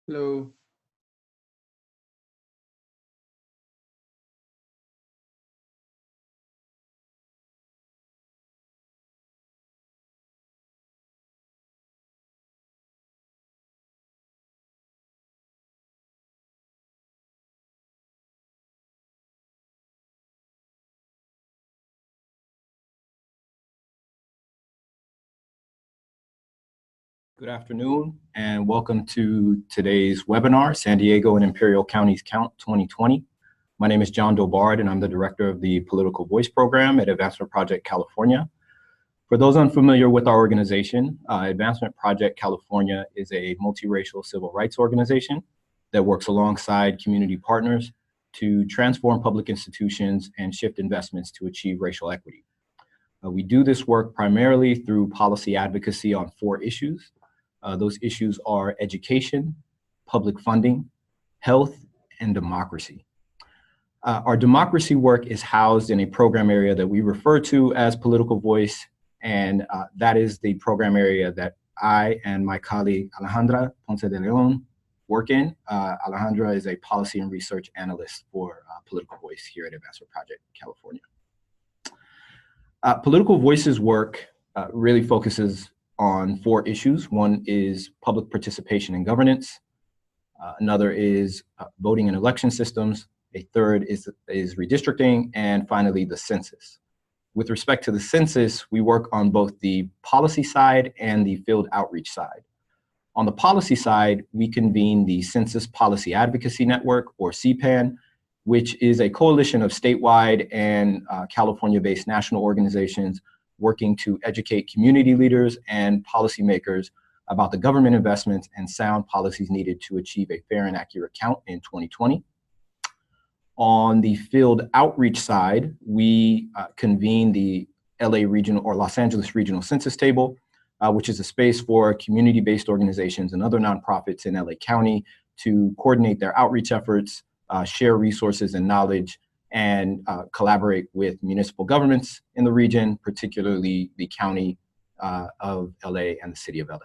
Hello. Good afternoon and welcome to today's webinar, San Diego and Imperial Counties Count 2020. My name is John Dobard and I'm the director of the Political Voice Program at Advancement Project California. For those unfamiliar with our organization, Advancement Project California is a multiracial civil rights organization that works alongside community partners to transform public institutions and shift investments to achieve racial equity. We do this work primarily through policy advocacy on 4 issues. Those issues are education, public funding, health, and democracy. Our democracy work is housed in a program area that we refer to as Political Voice, and that is the program area that I and my colleague Alejandra Ponce de Leon work in. Alejandra is a policy and research analyst for Political Voice here at Advancement Project California. Political Voice's work really focuses on 4 issues. One is public participation in governance. Another is voting and election systems. A third is redistricting. And finally, the census. With respect to the census, we work on both the policy side and the field outreach side. On the policy side, we convene the Census Policy Advocacy Network, or CPAN, which is a coalition of statewide and California-based national organizations working to educate community leaders and policymakers about the government investments and sound policies needed to achieve a fair and accurate count in 2020. On the field outreach side, we convene the LA Regional or Los Angeles Regional Census Table, which is a space for community-based organizations and other nonprofits in LA County to coordinate their outreach efforts, share resources and knowledge, and collaborate with municipal governments in the region, particularly the County of LA and the City of LA.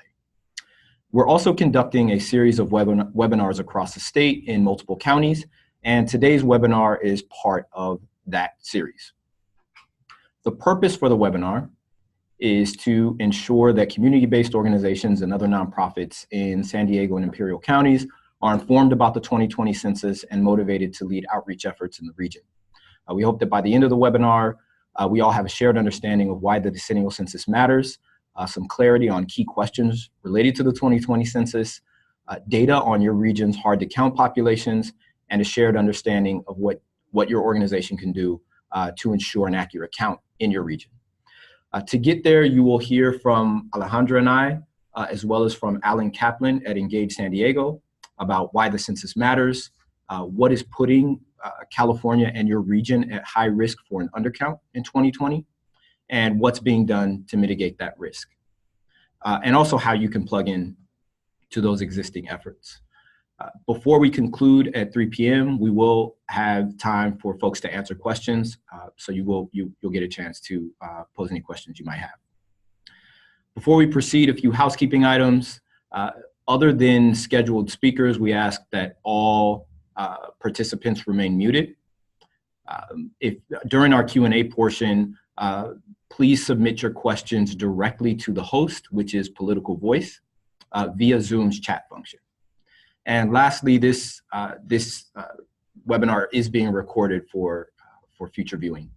We're also conducting a series of webinars across the state in multiple counties, and today's webinar is part of that series. The purpose for the webinar is to ensure that community-based organizations and other nonprofits in San Diego and Imperial counties are informed about the 2020 census and motivated to lead outreach efforts in the region. We hope that by the end of the webinar, we all have a shared understanding of why the decennial census matters, some clarity on key questions related to the 2020 census, data on your region's hard-to-count populations, and a shared understanding of what your organization can do to ensure an accurate count in your region. To get there, you will hear from Alejandra and I, as well as from Alan Kaplan at Engage San Diego, about why the census matters, what is putting California and your region at high risk for an undercount in 2020, and what's being done to mitigate that risk, and also how you can plug in to those existing efforts. Before we conclude at 3 p.m., we will have time for folks to answer questions, so you'll get a chance to pose any questions you might have. Before we proceed, a few housekeeping items. Other than scheduled speakers, we ask that all participants remain muted. If during our Q&A portion, please submit your questions directly to the host, which is Political Voice, via Zoom's chat function. And lastly, this webinar is being recorded for future viewing.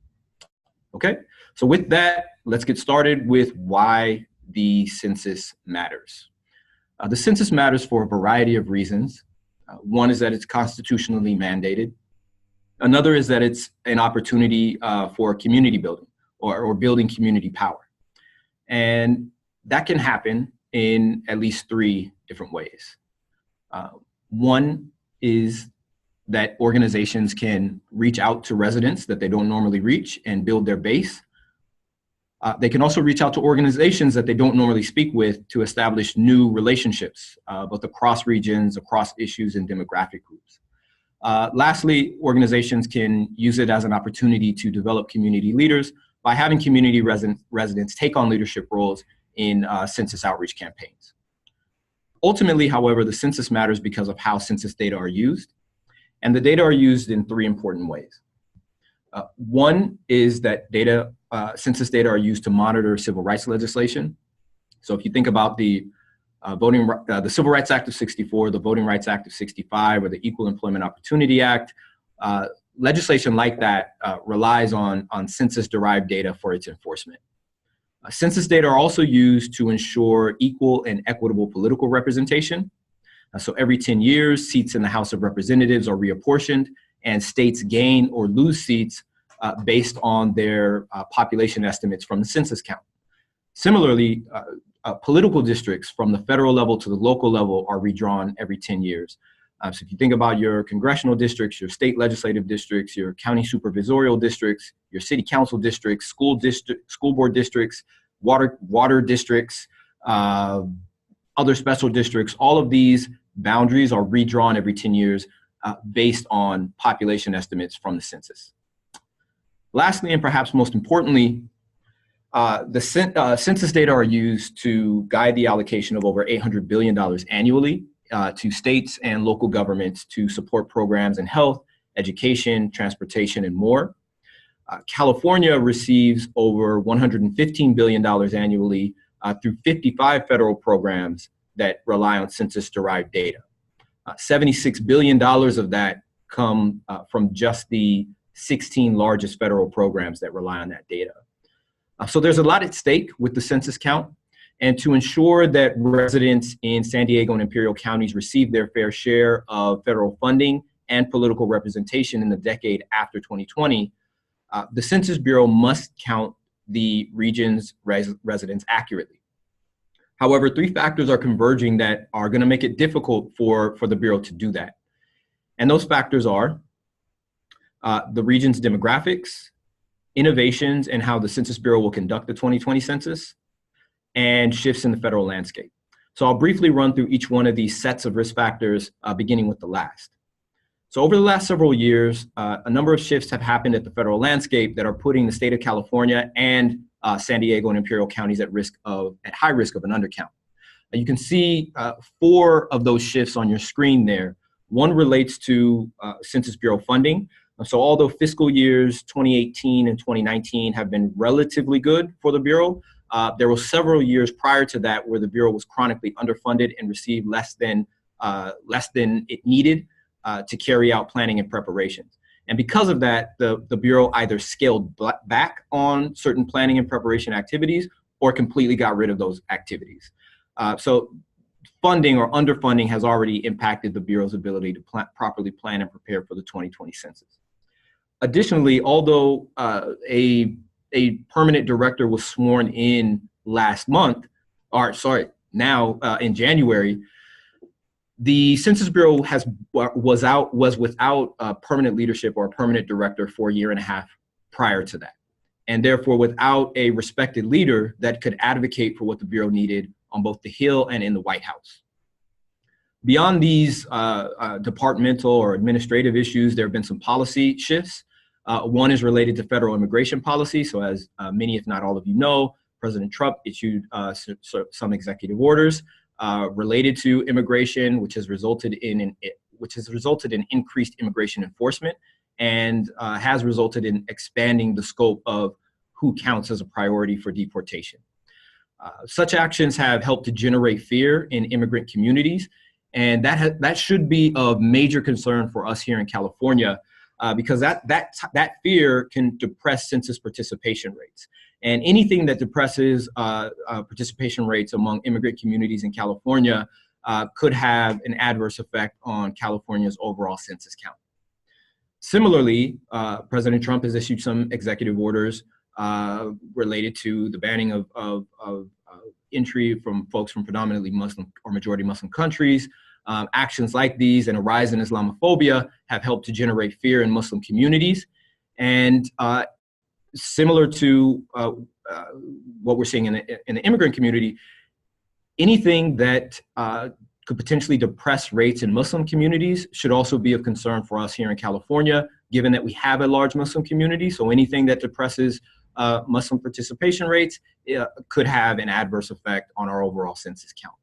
Okay, so with that, let's get started with why the census matters. The census matters for a variety of reasons. One is that it's constitutionally mandated. Another is that it's an opportunity for community building or building community power. And that can happen in at least 3 different ways. One is that organizations can reach out to residents that they don't normally reach and build their base. They can also reach out to organizations that they don't normally speak with to establish new relationships, both across regions, across issues and demographic groups. Lastly, organizations can use it as an opportunity to develop community leaders by having community residents take on leadership roles in census outreach campaigns. Ultimately, however, the census matters because of how census data are used. And the data are used in three important ways. One is that census data are used to monitor civil rights legislation. So if you think about the Civil Rights Act of '64, the Voting Rights Act of '65, or the Equal Employment Opportunity Act, legislation like that relies on census-derived data for its enforcement. Census data are also used to ensure equal and equitable political representation. So every 10 years, seats in the House of Representatives are reapportioned, and states gain or lose seats based on their population estimates from the census count. Similarly, political districts from the federal level to the local level are redrawn every 10 years. So if you think about your congressional districts, your state legislative districts, your county supervisorial districts, your city council districts, school board districts, water districts, other special districts, all of these boundaries are redrawn every 10 years based on population estimates from the census. Lastly, and perhaps most importantly, the census data are used to guide the allocation of over $800 billion annually to states and local governments to support programs in health, education, transportation, and more. California receives over $115 billion annually through 55 federal programs that rely on census-derived data. $76 billion of that come from just the 16 largest federal programs that rely on that data. So there's a lot at stake with the census count, and to ensure that residents in San Diego and Imperial counties receive their fair share of federal funding and political representation in the decade after 2020, the Census Bureau must count the region's residents accurately. However, three factors are converging that are going to make it difficult for the Bureau to do that. And those factors are the region's demographics, innovations in how the Census Bureau will conduct the 2020 census, and shifts in the federal landscape. So I'll briefly run through each one of these sets of risk factors, beginning with the last. So over the last several years, a number of shifts have happened at the federal landscape that are putting the state of California and San Diego and Imperial counties at high risk of an undercount. You can see 4 of those shifts on your screen there. One relates to Census Bureau funding. So although fiscal years 2018 and 2019 have been relatively good for the Bureau, there were several years prior to that where the Bureau was chronically underfunded and received less than it needed to carry out planning and preparations. And because of that, the Bureau either scaled back on certain planning and preparation activities or completely got rid of those activities. So funding or underfunding has already impacted the Bureau's ability to properly plan and prepare for the 2020 census. Additionally, although a permanent director was sworn in in January, the Census Bureau was without permanent leadership or a permanent director for a year and a half prior to that, and therefore without a respected leader that could advocate for what the Bureau needed on both the Hill and in the White House. Beyond these departmental or administrative issues, there have been some policy shifts. One is related to federal immigration policy. So as many, if not all of you know, President Trump issued some executive orders related to immigration, which has resulted in increased immigration enforcement and has resulted in expanding the scope of who counts as a priority for deportation. Such actions have helped to generate fear in immigrant communities, and that should be of major concern for us here in California, because that fear can depress census participation rates. And anything that depresses participation rates among immigrant communities in California could have an adverse effect on California's overall census count. Similarly, President Trump has issued some executive orders related to the banning of entry from folks from predominantly Muslim or majority Muslim countries. Actions like these and a rise in Islamophobia have helped to generate fear in Muslim communities. And similar to what we're seeing in the immigrant community, anything that could potentially depress rates in Muslim communities should also be of concern for us here in California, given that we have a large Muslim community. So anything that depresses Muslim participation rates could have an adverse effect on our overall census count.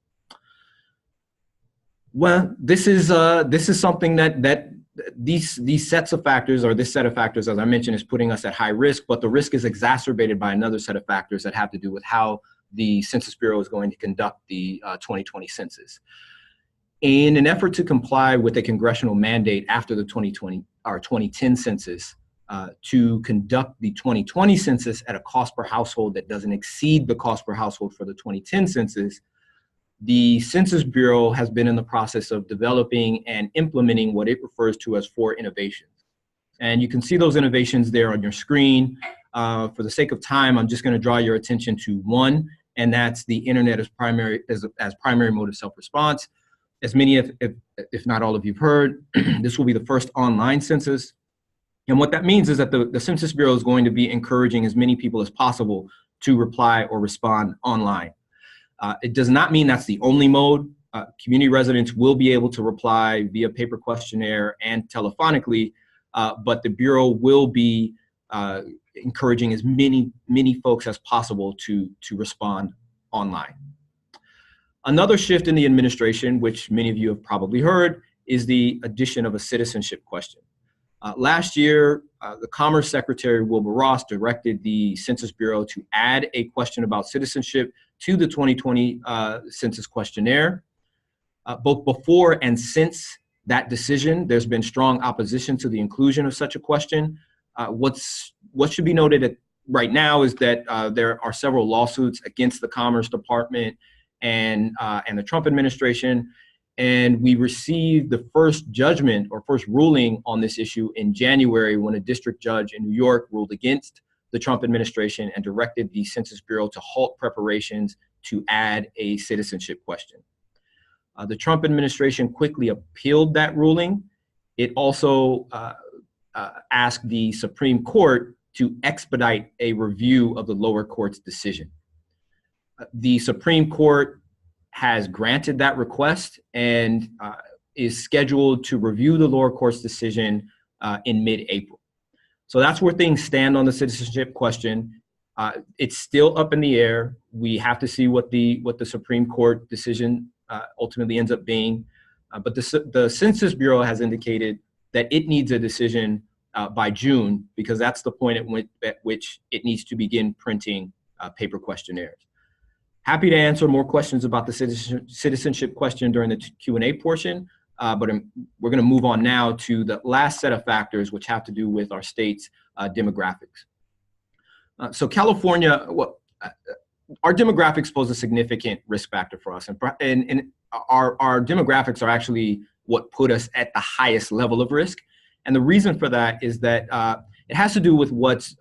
Well, this is something that these sets of factors, or this set of factors, as I mentioned, is putting us at high risk, but the risk is exacerbated by another set of factors that have to do with how the Census Bureau is going to conduct the 2020 census. In an effort to comply with a congressional mandate after the 2020 or 2010 census, to conduct the 2020 census at a cost per household that doesn't exceed the cost per household for the 2010 census, the Census Bureau has been in the process of developing and implementing what it refers to as 4 innovations. And you can see those innovations there on your screen. For the sake of time, I'm just going to draw your attention to one, and that's the internet as primary mode of self-response. As many, if not all of you've heard, this will be the first online census. And what that means is that the Census Bureau is going to be encouraging as many people as possible to reply or respond online. It does not mean that's the only mode. Community residents will be able to reply via paper questionnaire and telephonically, but the Bureau will be encouraging as many folks as possible to respond online. Another shift in the administration, which many of you have probably heard, is the addition of a citizenship question. Last year, the Commerce Secretary, Wilbur Ross, directed the Census Bureau to add a question about citizenship to the 2020 Census Questionnaire. Both before and since that decision, there's been strong opposition to the inclusion of such a question. What should be noted right now is that there are several lawsuits against the Commerce Department and the Trump administration. And we received the first judgment or first ruling on this issue in January, when a district judge in New York ruled against the Trump administration and directed the Census Bureau to halt preparations to add a citizenship question. The Trump administration quickly appealed that ruling. It also asked the Supreme Court to expedite a review of the lower court's decision. The Supreme Court has granted that request and is scheduled to review the lower court's decision in mid-April. So that's where things stand on the citizenship question. It's still up in the air. We have to see what the Supreme Court decision ultimately ends up being. But the Census Bureau has indicated that it needs a decision by June, because that's the point at which it needs to begin printing paper questionnaires. Happy to answer more questions about the citizenship question during the Q&A portion, but we're going to move on now to the last set of factors, which have to do with our state's demographics. So California, our demographics pose a significant risk factor for us, and our demographics are actually what put us at the highest level of risk. And the reason for that is that it has to do with what's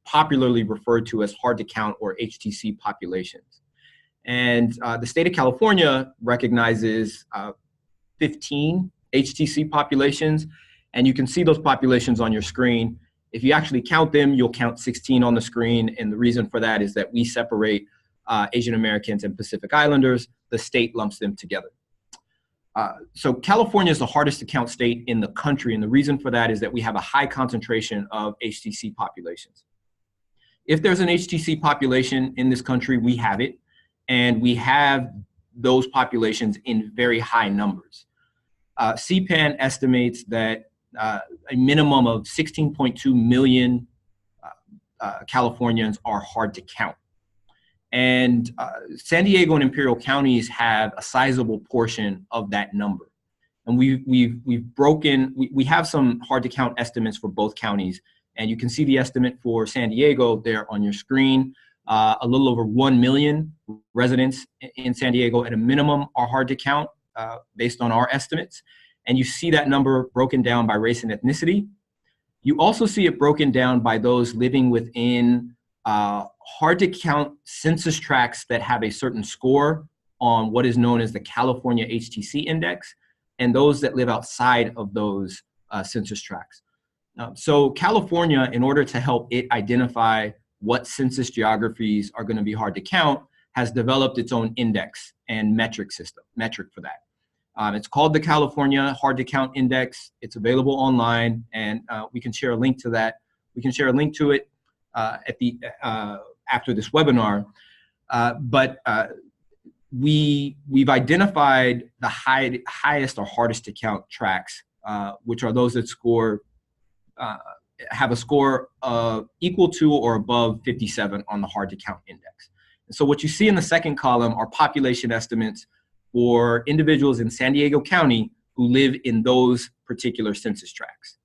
popularly referred to as hard to count, or HTC populations. And the state of California recognizes 15 HTC populations, and you can see those populations on your screen. If you actually count them, you'll count 16 on the screen, and the reason for that is that we separate Asian Americans and Pacific Islanders. The state lumps them together. So California is the hardest to count state in the country, and the reason for that is that we have a high concentration of HTC populations. If there's an HTC population in this country, we have it, and we have those populations in very high numbers. CPAN estimates that a minimum of 16.2 million Californians are hard to count. And San Diego and Imperial counties have a sizable portion of that number. And we have some hard to count estimates for both counties. And you can see the estimate for San Diego there on your screen. A little over 1 million residents in San Diego at a minimum are hard to count based on our estimates. And you see that number broken down by race and ethnicity. You also see it broken down by those living within hard to count census tracts that have a certain score on what is known as the California HTC index, and those that live outside of those census tracts. So California, in order to help it identify what census geographies are going to be hard to count, has developed its own index and metric for that. It's called the California Hard to Count Index. It's available online, and we can share a link to that. We can share a link to it after this webinar. But we've identified the highest or hardest to count tracts, which are those that score have a score equal to or above 57 on the hard to count index. And so what you see in the second column are population estimates for individuals in San Diego County who live in those particular census tracts.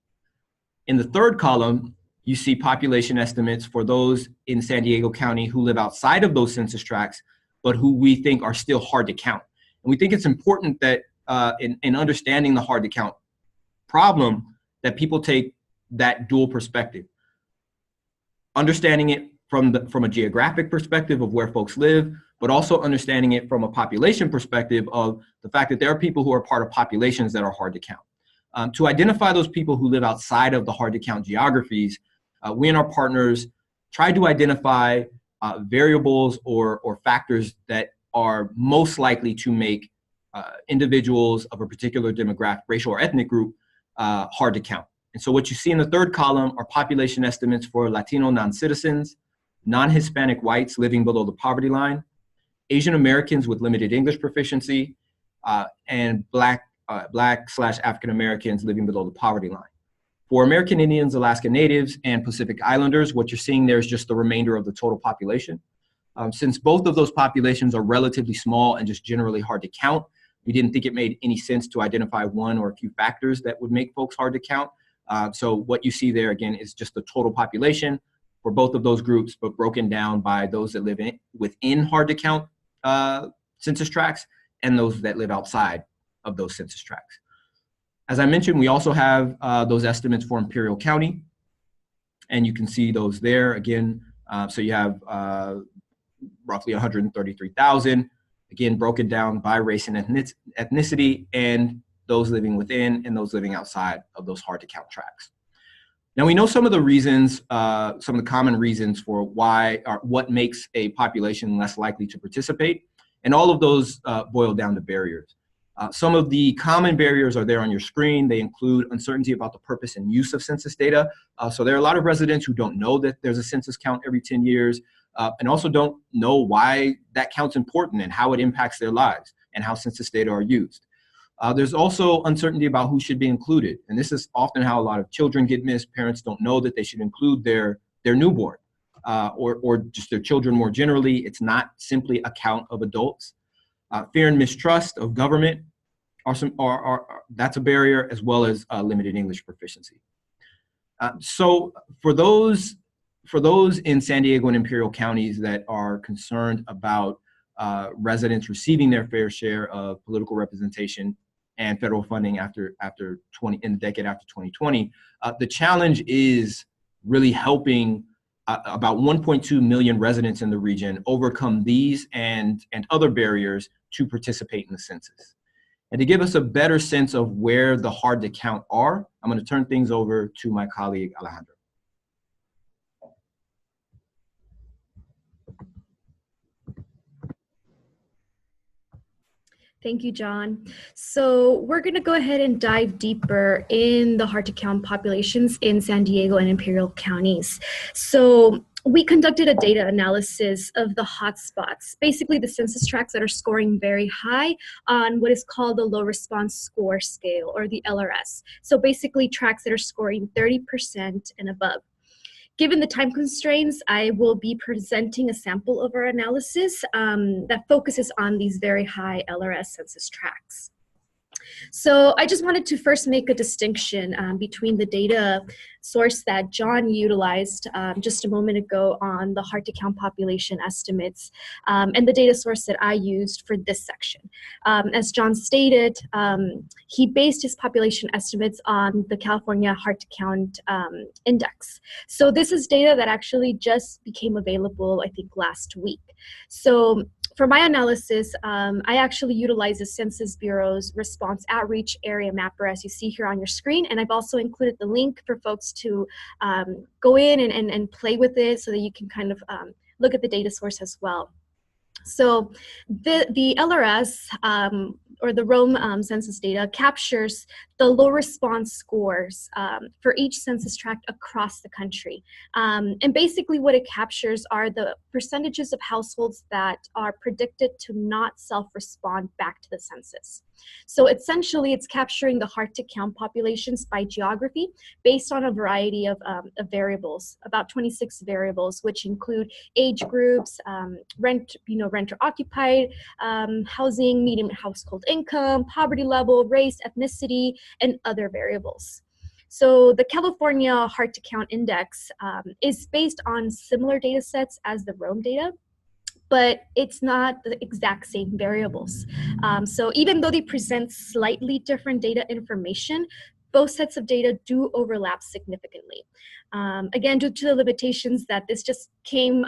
In the third column, you see population estimates for those in San Diego County who live outside of those census tracts, but who we think are still hard to count. And we think it's important that in understanding the hard to count problem, that people take that dual perspective. Understanding it from a geographic perspective of where folks live, but also understanding it from a population perspective of the fact that there are people who are part of populations that are hard to count. To identify those people who live outside of the hard to count geographies, we and our partners try to identify variables or factors that are most likely to make individuals of a particular demographic, racial or ethnic group hard to count. And so what you see in the third column are population estimates for Latino non-citizens, non-Hispanic whites living below the poverty line, Asian Americans with limited English proficiency, and Black/African Americans living below the poverty line. For American Indians, Alaska Natives, and Pacific Islanders, what you're seeing there is just the remainder of the total population. Since both of those populations are relatively small and just generally hard to count, we didn't think it made any sense to identify one or a few factors that would make folks hard to count. So what you see there, again, is just the total population for both of those groups, but broken down by those that live within hard to count census tracts and those that live outside of those census tracts. As I mentioned, we also have those estimates for Imperial County, and you can see those there again. So you have roughly 133,000, again, broken down by race and ethnicity, and those living within and those living outside of those hard to count tracts. Now we know some of the reasons, some of the common reasons for why or what makes a population less likely to participate, and all of those boil down to barriers. Some of the common barriers are there on your screen. They include uncertainty about the purpose and use of census data. So there are a lot of residents who don't know that there's a census count every 10 years and also don't know why that count's important and how it impacts their lives and how census data are used. There's also uncertainty about who should be included. And this is often how a lot of children get missed. Parents don't know that they should include their newborn or just their children more generally. It's not simply a count of adults. Fear and mistrust of government that's a barrier, as well as limited English proficiency. So for those in San Diego and Imperial counties that are concerned about residents receiving their fair share of political representation and federal funding in the decade after 2020, the challenge is really helping about 1.2 million residents in the region overcome these and other barriers to participate in the census. And to give us a better sense of where the hard to count are, I'm going to turn things over to my colleague, Alejandra. Thank you, John. So we're going to go ahead and dive deeper in the hard to count populations in San Diego and Imperial counties. So we conducted a data analysis of the hotspots, basically the census tracts that are scoring very high on what is called the low response score scale, or the LRS. So basically tracts that are scoring 30% and above. Given the time constraints, I will be presenting a sample of our analysis that focuses on these very high LRS census tracts. So I just wanted to first make a distinction between the data source that John utilized just a moment ago on the hard to count population estimates and the data source that I used for this section. As John stated, he based his population estimates on the California hard to count index. So this is data that actually just became available, I think, last week. So for my analysis, I actually utilize the Census Bureau's response outreach area mapper, as you see here on your screen. And I've also included the link for folks to go in and play with it so that you can kind of look at the data source as well. So the LRS, or the Rome census data, captures the low response scores for each census tract across the country. And basically what it captures are the percentages of households that are predicted to not self-respond back to the census. So essentially it's capturing the hard-to-count populations by geography based on a variety of variables, about 26 variables, which include age groups, rent or occupied, housing, median household income, poverty level, race, ethnicity, and other variables. So the California Hard to Count Index is based on similar data sets as the Rome data, but it's not the exact same variables. So even though they present slightly different data information, both sets of data do overlap significantly. Again, due to the limitations that this just became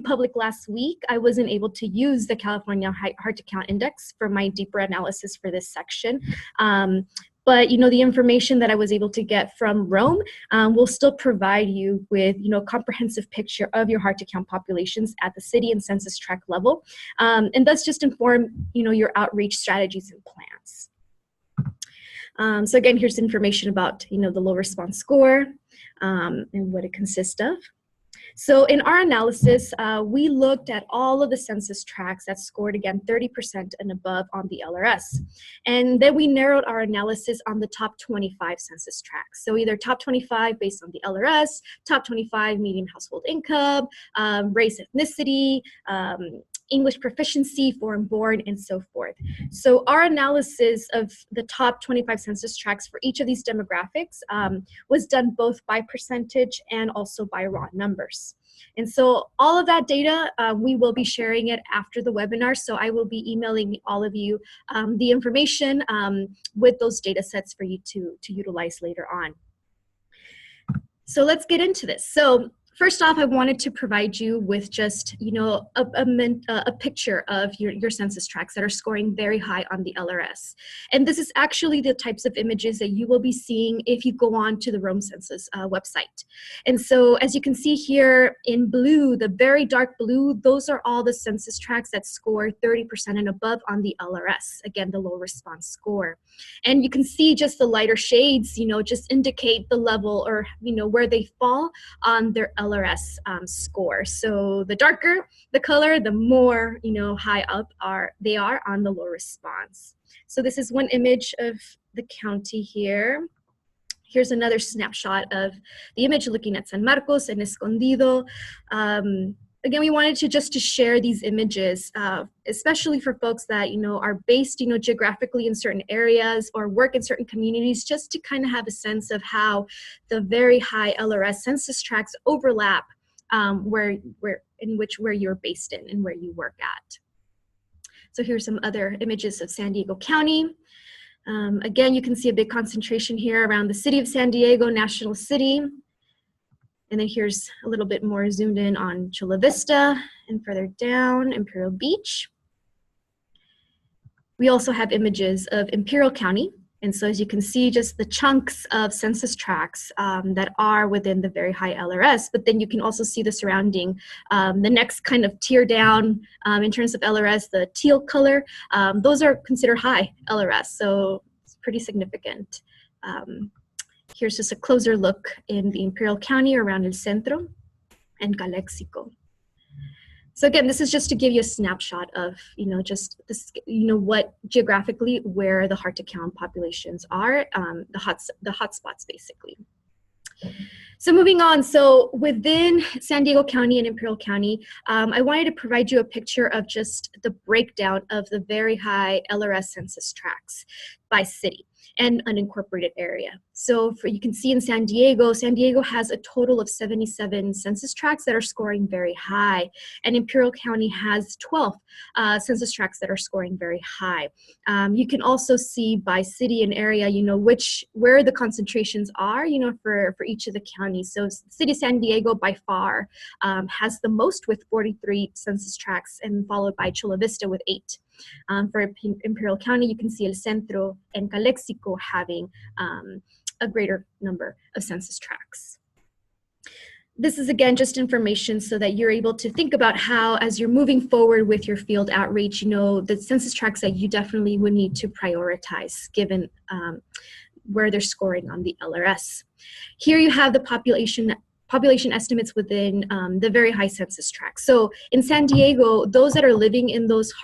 public last week, I wasn't able to use the California Hard to Count Index for my deeper analysis for this section. But the information that I was able to get from Rome will still provide you with a comprehensive picture of your hard to count populations at the city and census tract level, and thus just inform your outreach strategies and plans. So again, here's information about the low response score and what it consists of. So in our analysis, we looked at all of the census tracts that scored, again, 30% and above on the LRS. And then we narrowed our analysis on the top 25 census tracts. So either top 25 based on the LRS, top 25 median household income, race, ethnicity, English proficiency, foreign born, and so forth. So our analysis of the top 25 census tracts for each of these demographics was done both by percentage and also by raw numbers. And so all of that data, we will be sharing it after the webinar. So I will be emailing all of you the information with those data sets for you to utilize later on. So let's get into this. So first off, I wanted to provide you with just, a picture of your census tracts that are scoring very high on the LRS. And this is actually the types of images that you will be seeing if you go on to the Rome Census website. And so as you can see here in blue, the very dark blue, those are all the census tracts that score 30% and above on the LRS, again, the low response score. And you can see just the lighter shades, just indicate the level or, where they fall on their LRS score. So the darker the color, the more high up they are on the low response. So this is one image of the county here. Here's another snapshot of the image looking at San Marcos and Escondido. Again, we wanted to share these images, especially for folks that are based geographically in certain areas or work in certain communities, just to kind of have a sense of how the very high LRS census tracts overlap where you're based in and where you work at. So here's some other images of San Diego County. Again, you can see a big concentration here around the city of San Diego, National City. And then here's a little bit more zoomed in on Chula Vista and further down, Imperial Beach. We also have images of Imperial County. And so as you can see, just the chunks of census tracts that are within the very high LRS, but then you can also see the surrounding, the next kind of tier down in terms of LRS, the teal color, those are considered high LRS, so it's pretty significant. Here's just a closer look in the Imperial County around El Centro and Calexico. So again, this is just to give you a snapshot of, just this, what geographically where the hard to count populations are, the hotspots basically. So moving on, so within San Diego County and Imperial County, I wanted to provide you a picture of just the breakdown of the very high LRS census tracts by city and unincorporated area. So you can see in San Diego has a total of 77 census tracts that are scoring very high, and Imperial County has 12 census tracts that are scoring very high. You can also see by city and area, where the concentrations are, for each of the counties. So City of San Diego by far has the most with 43 census tracts, and followed by Chula Vista with 8. For Imperial County, you can see El Centro and Calexico having a greater number of census tracts. this is again just information so that you're able to think about how, as you're moving forward with your field outreach, you know, the census tracts that you definitely would need to prioritize given where they're scoring on the LRS. Here you have the population estimates within the very high census tracts. So in San Diego, those that are living in those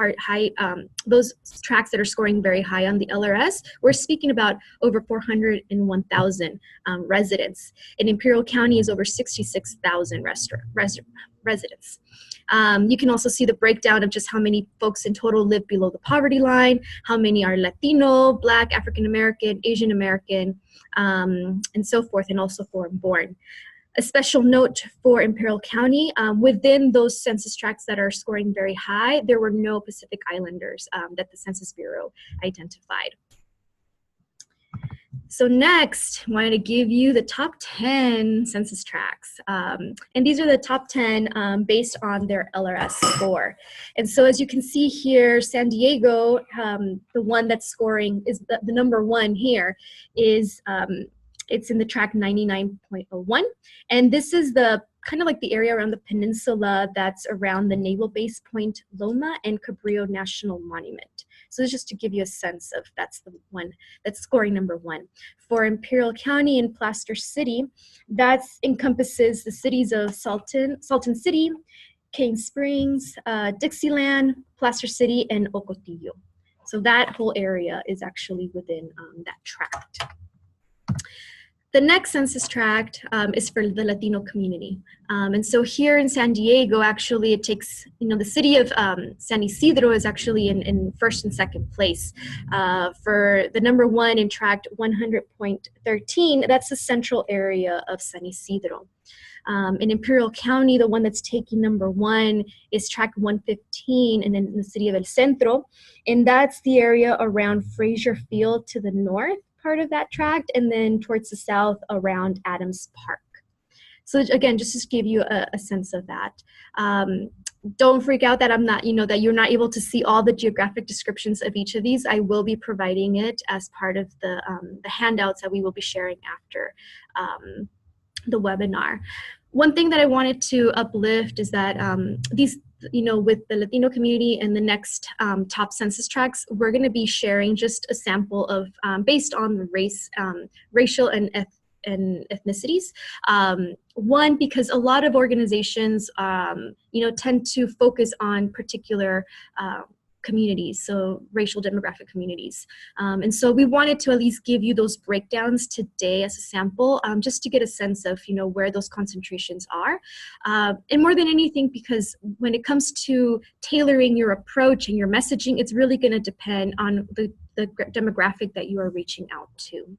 those tracts that are scoring very high on the LRS, we're speaking about over 401,000 residents. In Imperial County is over 66,000 residents. You can also see the breakdown of just how many folks in total live below the poverty line, how many are Latino, Black, African American, Asian American, and so forth, and also foreign born. A special note for Imperial County, within those census tracts that are scoring very high, there were no Pacific Islanders that the Census Bureau identified. So next, I wanted to give you the top 10 census tracts. And these are the top 10 based on their LRS score. And so as you can see here, San Diego, the one that's scoring is the number one here is, it's in the tract 99.01. And this is the kind of like the area around the peninsula that's around the Naval Base Point Loma and Cabrillo National Monument. So just to give you a sense of that's the one that's scoring number one. For Imperial County and Plaster City, that encompasses the cities of Salton City, Cane Springs, Dixieland, Plaster City, and Ocotillo. So that whole area is actually within that tract. The next census tract is for the Latino community. And so here in San Diego, actually it takes, you know, the city of San Isidro is actually in first and second place. For the number one in tract 100.13, that's the central area of San Isidro. In Imperial County, the one that's taking number one is tract 115 and in the city of El Centro. And that's the area around Frazier Field to the north part of that tract, and then towards the south around Adams Park. So again, just to give you a sense of that. Don't freak out that I'm not, you know, that you're not able to see all the geographic descriptions of each of these. I will be providing it as part of the handouts that we will be sharing after the webinar. One thing that I wanted to uplift is that these, you know, with the Latino community and the next top census tracts, we're going to be sharing just a sample of based on the racial and ethnicities. One, because a lot of organizations, you know, tend to focus on particular communities, so racial demographic communities. And so we wanted to at least give you those breakdowns today as a sample, just to get a sense of, you know, where those concentrations are. And more than anything, because when it comes to tailoring your approach and your messaging, it's really going to depend on the demographic that you are reaching out to.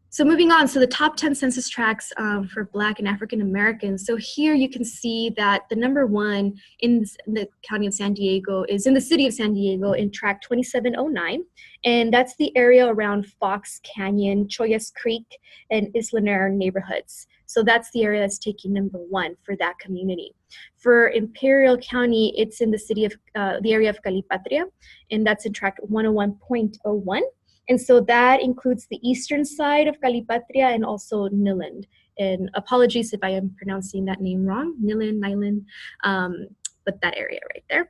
So moving on, so the top 10 census tracts for Black and African Americans. So here you can see that the number one in the county of San Diego is in the city of San Diego in tract 2709. And that's the area around Fox Canyon, Choyas Creek, and Isla Nera neighborhoods. So that's the area that's taking number one for that community. For Imperial County, it's in the city of, the area of Calipatria, and that's in tract 101.01. And so that includes the eastern side of Calipatria and also Niland. And apologies if I am pronouncing that name wrong, Niland, but that area right there.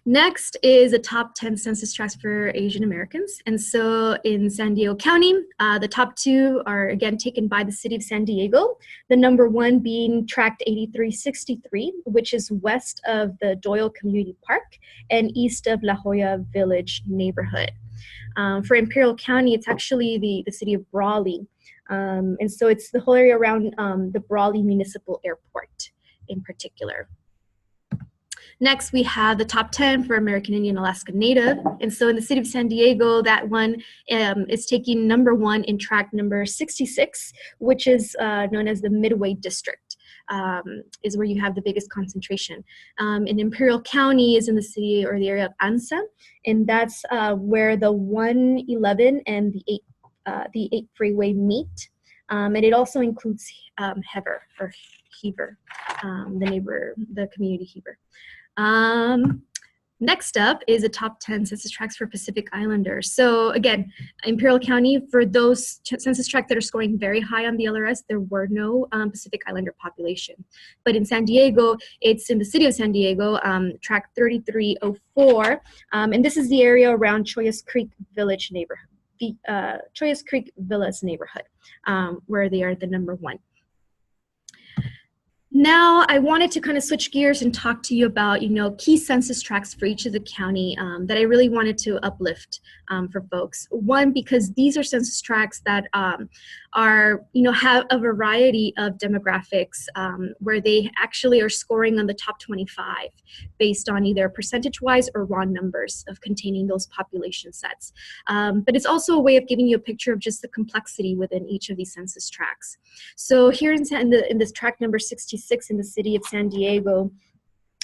Next is the top 10 census tracts for Asian Americans. And so in San Diego County, the top two are again taken by the city of San Diego. The number one being tract 8363, which is west of the Doyle Community Park and east of La Jolla Village neighborhood. For Imperial County, it's actually the city of Brawley. And so it's the whole area around the Brawley Municipal Airport in particular. Next, we have the top 10 for American Indian Alaska Native. And so in the city of San Diego, that one is taking number one in tract number 66, which is known as the Midway District, is where you have the biggest concentration. In Imperial County is in the city or the area of Anza, and that's where the 111 and the 8 freeway meet. And it also includes Hever, the community Hever. Next up is the top 10 census tracts for Pacific Islanders. So again, Imperial County, for those census tracts that are scoring very high on the LRS, there were no Pacific Islander population. But in San Diego, it's in the city of San Diego, tract 3304, and this is the area around Chollas Creek Village neighborhood, Chollas Creek Villas neighborhood, where they are the number 1. Now, I wanted to kind of switch gears and talk to you about, key census tracts for each of the county that I really wanted to uplift for folks. One, because these are census tracts that have a variety of demographics where they actually are scoring on the top 25 based on either percentage-wise or raw numbers of containing those population sets. But it's also a way of giving you a picture of just the complexity within each of these census tracts. So here in this tract number 66 in the city of San Diego,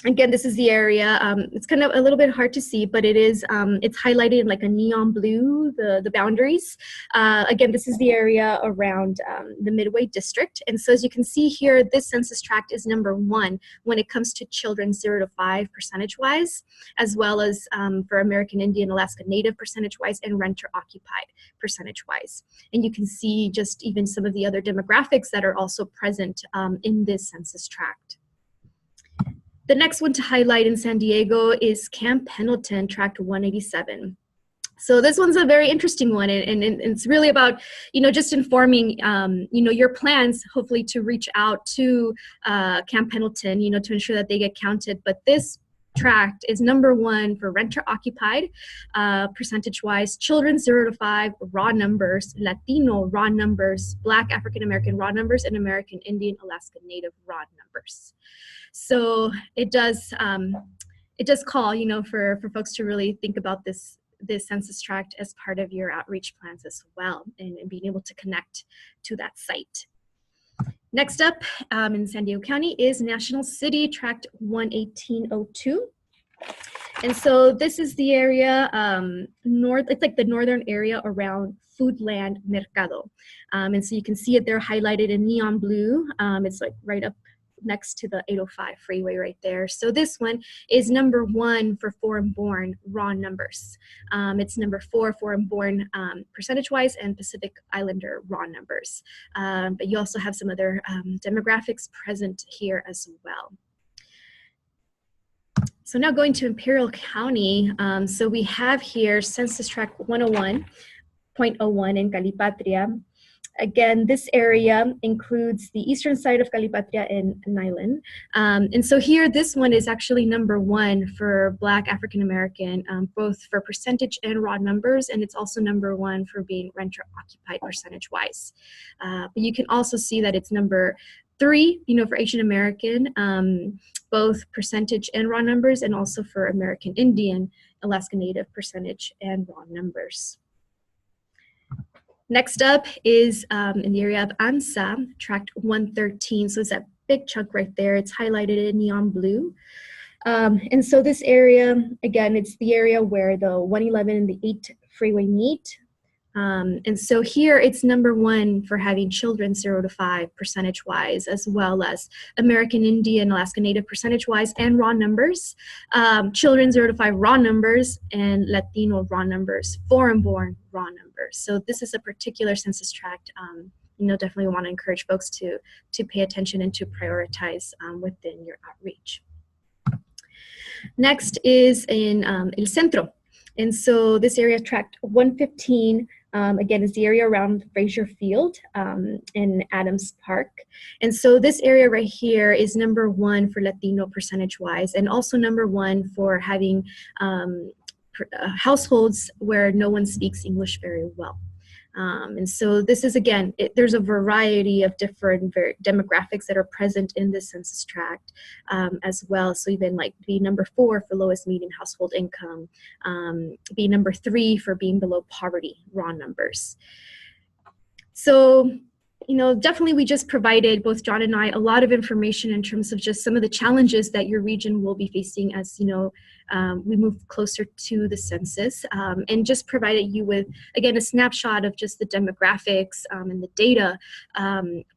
again, this is the area. It's kind of a little bit hard to see, but it's highlighted in like a neon blue, the boundaries. Again, this is the area around the Midway District. And so as you can see here, this census tract is number 1 when it comes to children 0 to 5 percentage-wise, as well as for American Indian, Alaska Native percentage-wise, and renter-occupied percentage-wise. And you can see just even some of the other demographics that are also present in this census tract. The next one to highlight in San Diego is Camp Pendleton, tract 187. So this one's a very interesting one, and it's really about, just informing, your plans, hopefully to reach out to Camp Pendleton, to ensure that they get counted. But this tract is number 1 for renter-occupied, percentage-wise, children 0 to 5, raw numbers, Latino raw numbers, Black African-American raw numbers, and American Indian, Alaska Native raw numbers. So it does call, for folks to really think about this census tract as part of your outreach plans as well, and being able to connect to that site. Next up in San Diego County is National City, tract 11802. And so this is the area it's like the northern area around Foodland Mercado. And so you can see it there highlighted in neon blue. It's like right up next to the 805 freeway right there. So this one is number 1 for foreign-born raw numbers. It's number 4 foreign-born percentage-wise and Pacific Islander raw numbers. But you also have some other demographics present here as well. So now going to Imperial County, so we have here Census Tract 101.01 in Calipatria. Again, this area includes the eastern side of Calipatria and Nyland. And so here, this one is actually number 1 for Black African-American, both for percentage and raw numbers, and it's also number 1 for being renter-occupied percentage-wise. But you can also see that it's number 3, for Asian American, both percentage and raw numbers, and also for American Indian, Alaska Native percentage and raw numbers. Next up is in the area of ANSA, tract 113. So it's that big chunk right there. It's highlighted in neon blue. And so this area, again, it's the area where the 111 and the 8 freeway meet. And so here it's number 1 for having children 0 to 5 percentage-wise, as well as American Indian, Alaska Native percentage-wise, and raw numbers. Children 0 to 5 raw numbers, and Latino raw numbers, foreign-born raw numbers. So this is a particular census tract. Definitely want to encourage folks to pay attention and to prioritize within your outreach. Next is in El Centro. And so this area, tract 115, again, is the area around Frazier Field in Adams Park. And so this area right here is number 1 for Latino percentage-wise, and also number 1 for having households where no one speaks English very well. And so this is, again, there's a variety of different demographics that are present in this census tract as well. So even like be number 4 for lowest median household income, be number 3 for being below poverty raw numbers. So, definitely we just provided, both John and I, a lot of information in terms of just some of the challenges that your region will be facing as, we move closer to the census, and just provided you with, again, a snapshot of just the demographics and the data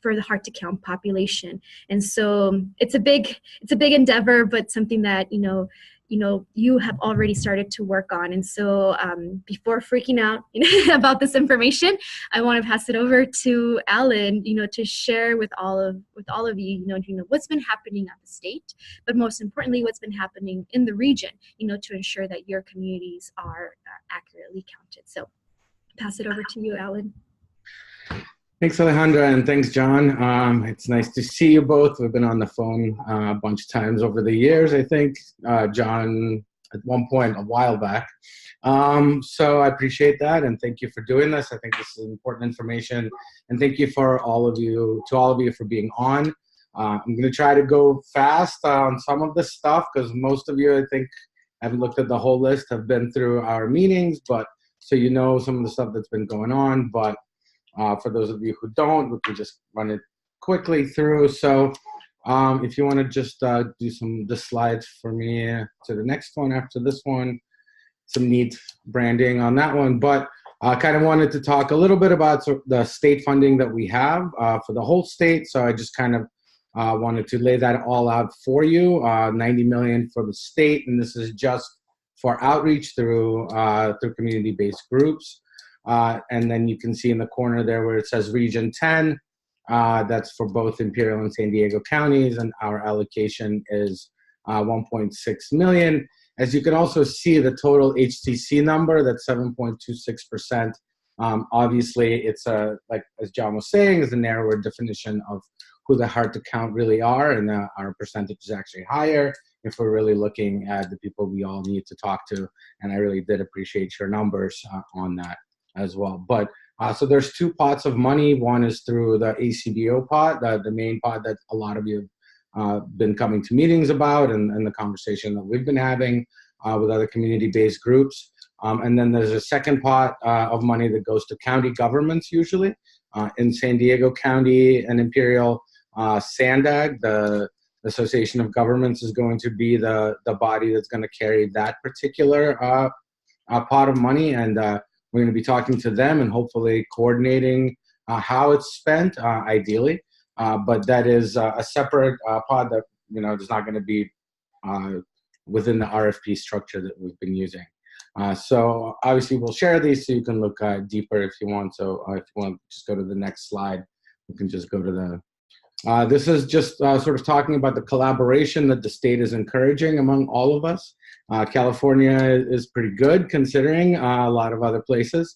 for the hard-to-count population. And so it's a big endeavor, but something that, you have already started to work on. And so before freaking out about this information, I want to pass it over to Alan, to share with all of you, what's been happening at the state, but most importantly, what's been happening in the region, to ensure that your communities are accurately counted. So pass it over to you, Alan. Thanks, Alejandra, and thanks, John. It's nice to see you both. We've been on the phone a bunch of times over the years, I think. John, at one point, a while back. So I appreciate that, and thank you for doing this. I think this is important information, and thank you to all of you for being on. I'm going to try to go fast on some of this stuff, because most of you, I think, haven't looked at the whole list, have been through our meetings, but so you know some of the stuff that's been going on. But for those of you who don't, we can just run it quickly through. So if you want to just do the slides for me to the next one after this one, some neat branding on that one. But I kind of wanted to talk a little bit about the state funding that we have for the whole state. So I just kind of wanted to lay that all out for you. 90 million for the state, and this is just for outreach through community-based groups. And then you can see in the corner there where it says Region 10, that's for both Imperial and San Diego counties, and our allocation is 1.6 million. As you can also see, the total HTC number, that's 7.26%. Obviously, it's like as John was saying, is a narrower definition of who the hard to count really are, and our percentage is actually higher if we're really looking at the people we all need to talk to. And I really did appreciate your numbers on that as well. But so there's two pots of money. One is through the ACBO pot, the main pot that a lot of you have been coming to meetings about, and the conversation that we've been having with other community-based groups. And then there's a second pot of money that goes to county governments usually. In San Diego County and Imperial, SANDAG, the Association of Governments, is going to be the body that's going to carry that particular pot of money. And we're going to be talking to them and hopefully coordinating how it's spent, ideally. But that is a separate pod that is not going to be within the RFP structure that we've been using. So obviously we'll share these so you can look deeper if you want. So if you want to just go to the next slide, you can just go to the this is just sort of talking about the collaboration that the state is encouraging among all of us. California is pretty good considering a lot of other places.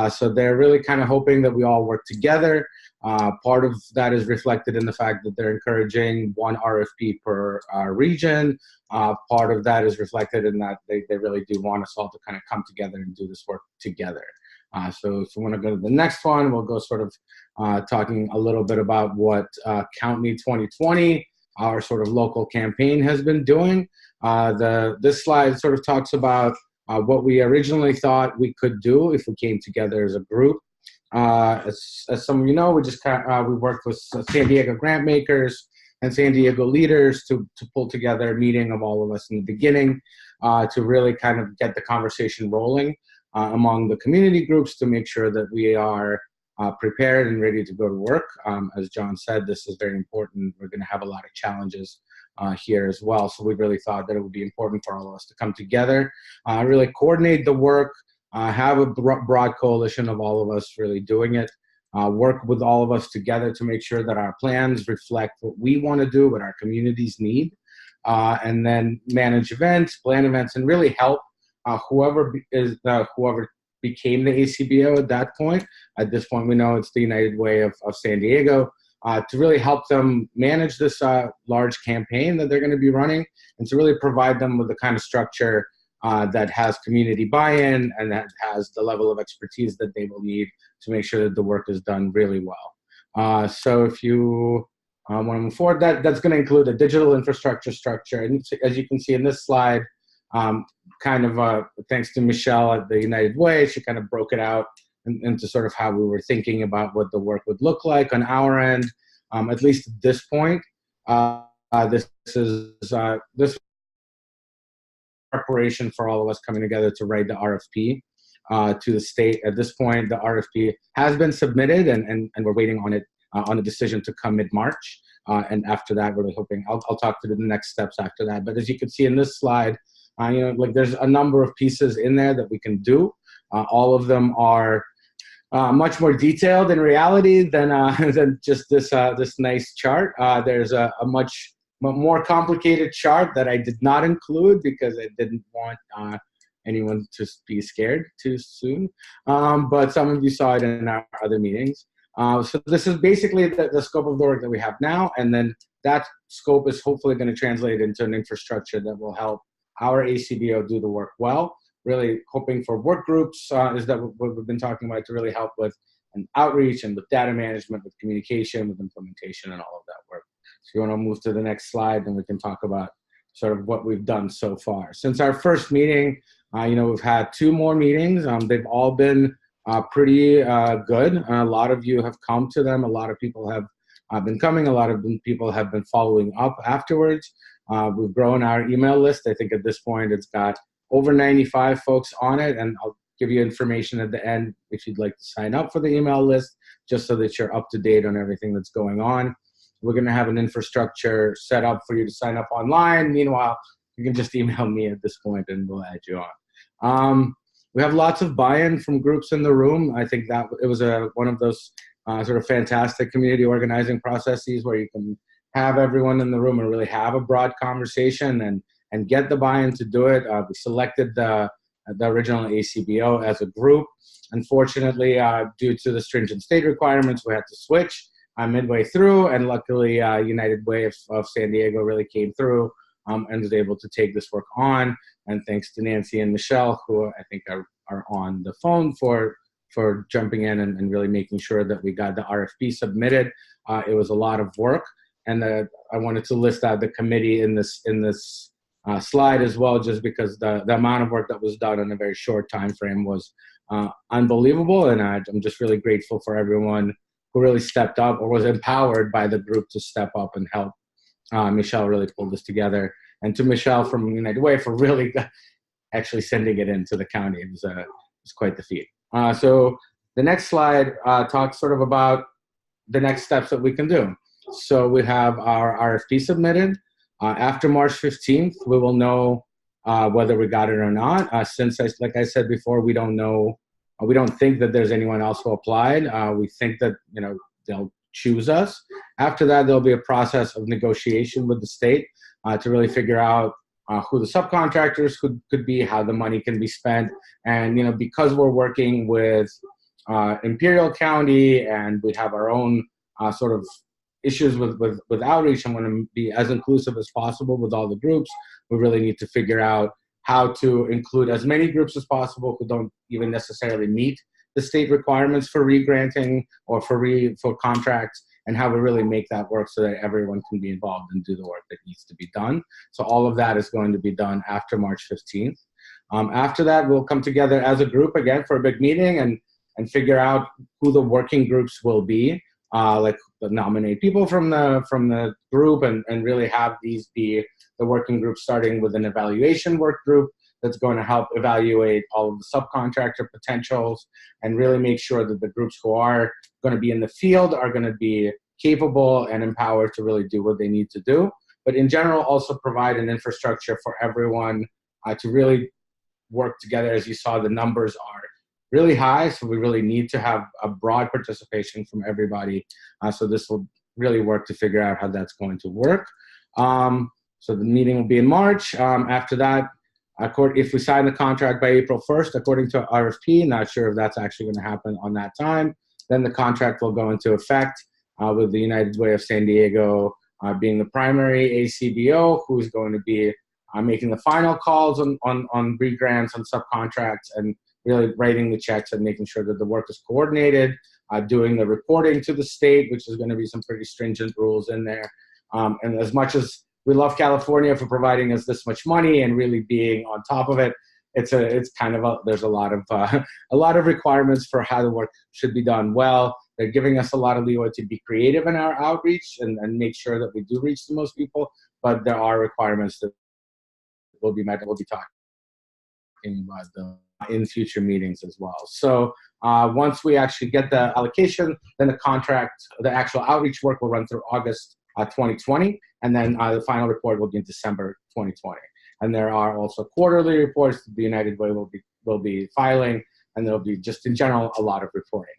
So they're really kind of hoping that we all work together. Part of that is reflected in the fact that they're encouraging one RFP per region. Part of that is reflected in that they really do want us all to kind of come together and do this work together. So if you want to go to the next one, we'll go sort of talking a little bit about what Count Me 2020, our sort of local campaign, has been doing. This slide sort of talks about what we originally thought we could do if we came together as a group. As some of you know, we worked with San Diego grant makers and San Diego leaders to pull together a meeting of all of us in the beginning to really kind of get the conversation rolling among the community groups to make sure that we are prepared and ready to go to work. As John said, this is very important. We're going to have a lot of challenges here as well. So we really thought that it would be important for all of us to come together, really coordinate the work, have a broad coalition of all of us really doing it, work with all of us together to make sure that our plans reflect what we want to do, what our communities need, and then manage events, plan events, and really help whoever became the ACBO at that point. At this point, we know it's the United Way of San Diego, to really help them manage this large campaign that they're going to be running, and to really provide them with the kind of structure that has community buy-in and that has the level of expertise that they will need to make sure that the work is done really well. So if you want to move forward, that's going to include a digital infrastructure structure. And as you can see in this slide, thanks to Michelle at the United Way, she kind of broke it out into sort of how we were thinking about what the work would look like on our end, at least at this point. This preparation for all of us coming together to write the RFP to the state. At this point, the RFP has been submitted, and we're waiting on it on a decision to come mid-March. And after that, we're hoping I'll talk to the next steps after that. But as you can see in this slide, Like there's a number of pieces in there that we can do. All of them are much more detailed in reality than just this nice chart. There's a much more complicated chart that I did not include because I didn't want anyone to be scared too soon. But some of you saw it in our other meetings. So this is basically the scope of the work that we have now, and then that scope is hopefully going to translate into an infrastructure that will help our ACBO do the work well. Really hoping for work groups is that what we've been talking about to really help with an outreach and with data management, with communication, with implementation, and all of that work. So you want to move to the next slide, then we can talk about sort of what we've done so far. Since our first meeting, we've had 2 more meetings. They've all been pretty good. A lot of you have come to them. A lot of people have been coming. A lot of people have been following up afterwards. We've grown our email list. I think at this point it's got over 95 folks on it, and I'll give you information at the end if you'd like to sign up for the email list, just so that you're up to date on everything that's going on. We're going to have an infrastructure set up for you to sign up online. Meanwhile, you can just email me at this point and we'll add you on. We have lots of buy-in from groups in the room. I think that it was one of those sort of fantastic community organizing processes where you can have everyone in the room and really have a broad conversation and get the buy-in to do it. We selected the original ACBO as a group. Unfortunately, due to the stringent state requirements, we had to switch midway through, and luckily United Way of San Diego really came through and was able to take this work on. And thanks to Nancy and Michelle, who I think are on the phone for jumping in and really making sure that we got the RFP submitted. It was a lot of work, and I wanted to list out the committee in this slide as well, just because the amount of work that was done in a very short time frame was unbelievable. And I'm just really grateful for everyone who really stepped up or was empowered by the group to step up and help. Michelle really pulled this together. And to Michelle from United Way for really actually sending it into the county. It was quite the feat. So the next slide talks sort of about the next steps that we can do. So we have our RFP submitted. After March 15th, we will know whether we got it or not. Since, like I said before, we don't know, we don't think that there's anyone else who applied. We think that they'll choose us. After that, there'll be a process of negotiation with the state to really figure out who the subcontractors could be, how the money can be spent. And because we're working with Imperial County and we have our own sort of issues with outreach, I'm going to be as inclusive as possible with all the groups. We really need to figure out how to include as many groups as possible who don't even necessarily meet the state requirements for re-granting or for contracts, and how we really make that work so that everyone can be involved and do the work that needs to be done. So all of that is going to be done after March 15th. After that, we'll come together as a group again for a big meeting and figure out who the working groups will be. Like nominate people from the group and really have these be the working group, starting with an evaluation work group that's going to help evaluate all of the subcontractor potentials and really make sure that the groups who are going to be in the field are going to be capable and empowered to really do what they need to do. But in general, also provide an infrastructure for everyone to really work together. As you saw, the numbers are really high, so we really need to have a broad participation from everybody. So this will really work to figure out how that's going to work. So the meeting will be in March. After that, if we sign the contract by April 1st, according to RFP, not sure if that's actually going to happen on that time, then the contract will go into effect with the United Way of San Diego being the primary ACBO, who's going to be making the final calls on re-grants, on subcontracts, and really writing the checks and making sure that the work is coordinated, doing the reporting to the state, which is going to be some pretty stringent rules in there. And as much as we love California for providing us this much money and really being on top of it, it's kind of there's a lot of requirements for how the work should be done well. They're giving us a lot of leeway to be creative in our outreach and make sure that we do reach the most people, but there are requirements that will be met. We'll be talking about them in future meetings as well. So once we actually get the allocation, then the actual outreach work will run through August 2020, and then the final report will be in December 2020. And there are also quarterly reports that the United Way will be filing, and there'll be just in general a lot of reporting.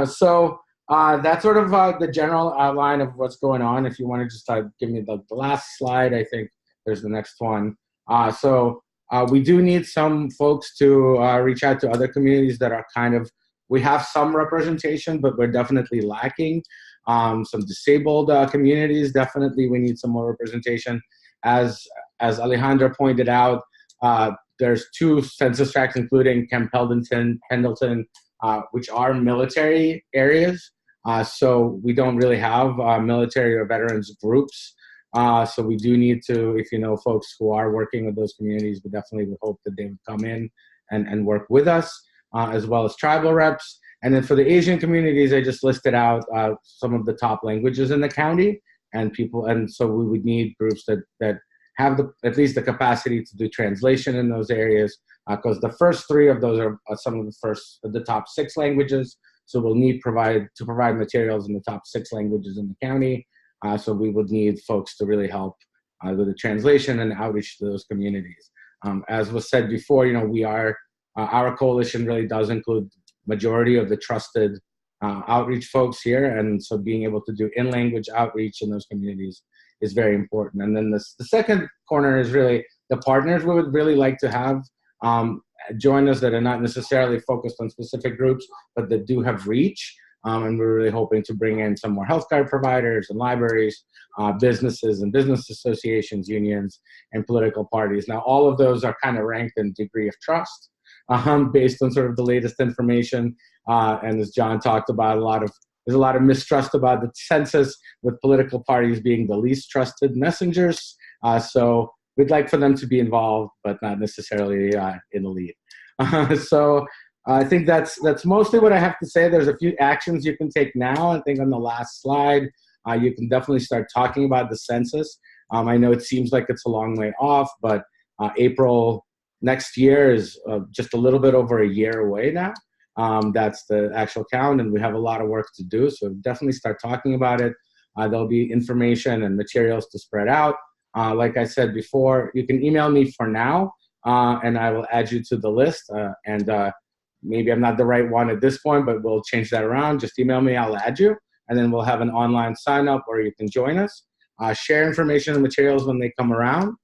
So that's sort of the general outline of what's going on. If you want to just give me the last slide, I think there's the next one. We do need some folks to reach out to other communities that are we have some representation, but we're definitely lacking. Some disabled communities, definitely we need some more representation. As Alejandra pointed out, there's 2 census tracts, including Camp Pendleton, which are military areas. So we don't really have military or veterans groups. So we do need to, if you know folks who are working with those communities, we definitely would hope that they would come in and work with us, as well as tribal reps. And then for the Asian communities, I just listed out some of the top languages in the county and so we would need groups that have at least the capacity to do translation in those areas, because the first 3 of those are some of the top 6 languages. So we'll need to provide materials in the top 6 languages in the county. So we would need folks to really help with the translation and outreach to those communities. As was said before, our coalition really does include majority of the trusted outreach folks here, and so being able to do in-language outreach in those communities is very important. And then the second corner is really the partners we would really like to have join us that are not necessarily focused on specific groups, but that do have reach. And we're really hoping to bring in some more healthcare providers and libraries, businesses and business associations, unions, and political parties. Now, all of those are kind of ranked in degree of trust based on sort of the latest information. And as John talked about, there's a lot of mistrust about the census, with political parties being the least trusted messengers. So we'd like for them to be involved, but not necessarily in the lead. So I think that's mostly what I have to say. There's a few actions you can take now. I think on the last slide, you can definitely start talking about the census. I know it seems like it's a long way off, but April next year is just a little bit over a year away now. That's the actual count, and we have a lot of work to do. So definitely start talking about it. There'll be information and materials to spread out. Like I said before, you can email me for now, and I will add you to the list. Maybe I'm not the right one at this point, but we'll change that around. Just email me, I'll add you, and then we'll have an online sign up where you can join us. Share information and materials when they come around.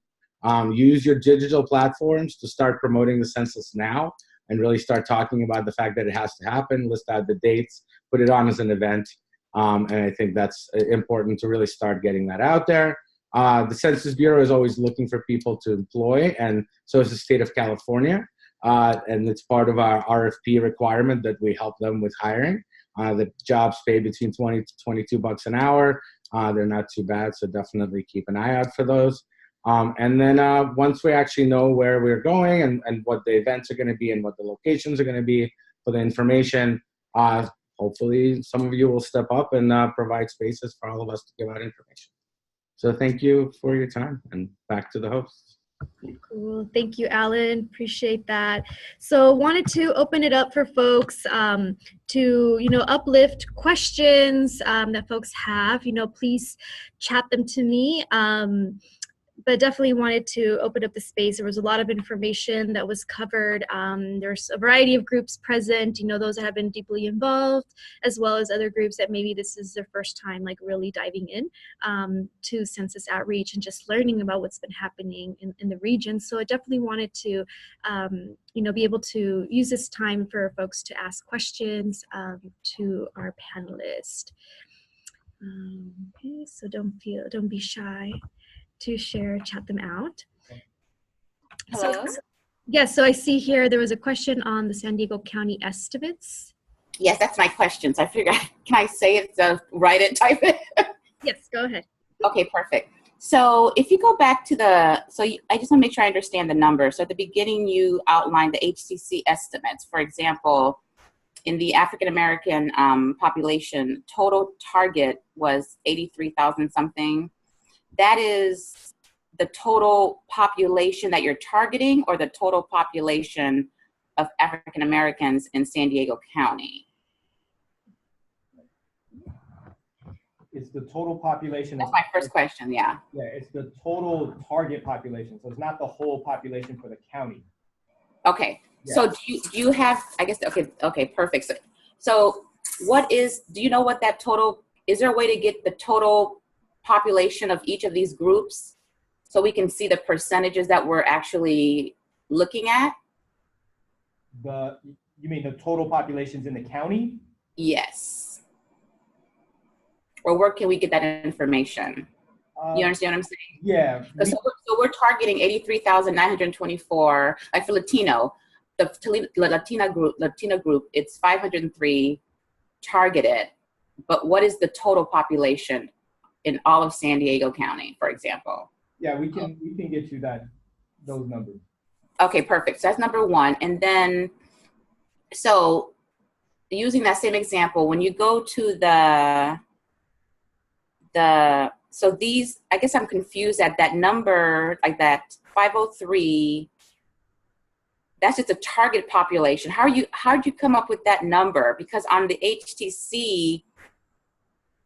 Use your digital platforms to start promoting the census now and really start talking about the fact that it has to happen, list out the dates, put it on as an event. And I think that's important to really start getting that out there. The Census Bureau is always looking for people to employ, and so is the state of California. And it's part of our RFP requirement that we help them with hiring. The jobs pay between 20 to 22 bucks an hour. They're not too bad, so definitely keep an eye out for those. And then once we actually know where we're going and what the events are going to be and what the locations are going to be for the information, hopefully some of you will step up and provide spaces for all of us to give out information. So thank you for your time, and back to the hosts. Cool. Thank you, Alan. Appreciate that. So wanted to open it up for folks to, uplift questions that folks have. Please chat them to me. But definitely wanted to open up the space. There was a lot of information that was covered. There's a variety of groups present, those that have been deeply involved, as well as other groups that maybe this is their first time really diving in to census outreach and just learning about what's been happening in the region. So I definitely wanted to be able to use this time for folks to ask questions to our panelists. Okay, so don't be shy to chat them out. Hello? So I see here there was a question on the San Diego County estimates. Yes, that's my question. So I figured, can I say it, write it, type it? Yes, go ahead. Okay, perfect. So if you go back to I just want to make sure I understand the numbers. So at the beginning, you outlined the HCC estimates. For example, in the African-American population, total target was 83,000 something. That is the total population that you're targeting, or the total population of African Americans in San Diego County? it's the total population. That's my first question, yeah. Yeah, it's the total target population. So it's not the whole population for the county. Okay, Yeah. so do you have, I guess, okay, perfect. So do you know what that total, is there a way to get the total population of each of these groups so we can see the percentages that we're actually looking at? You mean the total populations in the county? Yes. Or where can we get that information? You understand what I'm saying? Yeah. So we're targeting 83,924, like for Latino, the Latina group, it's 503 targeted, but what is the total population in all of San Diego County, for example? Yeah, we can get you those numbers. Okay, perfect. So that's number one. And then, so using that same example, when you go to so these, I guess I'm confused at that number, like that 503, that's just a target population. How'd you come up with that number? Because on the HTC,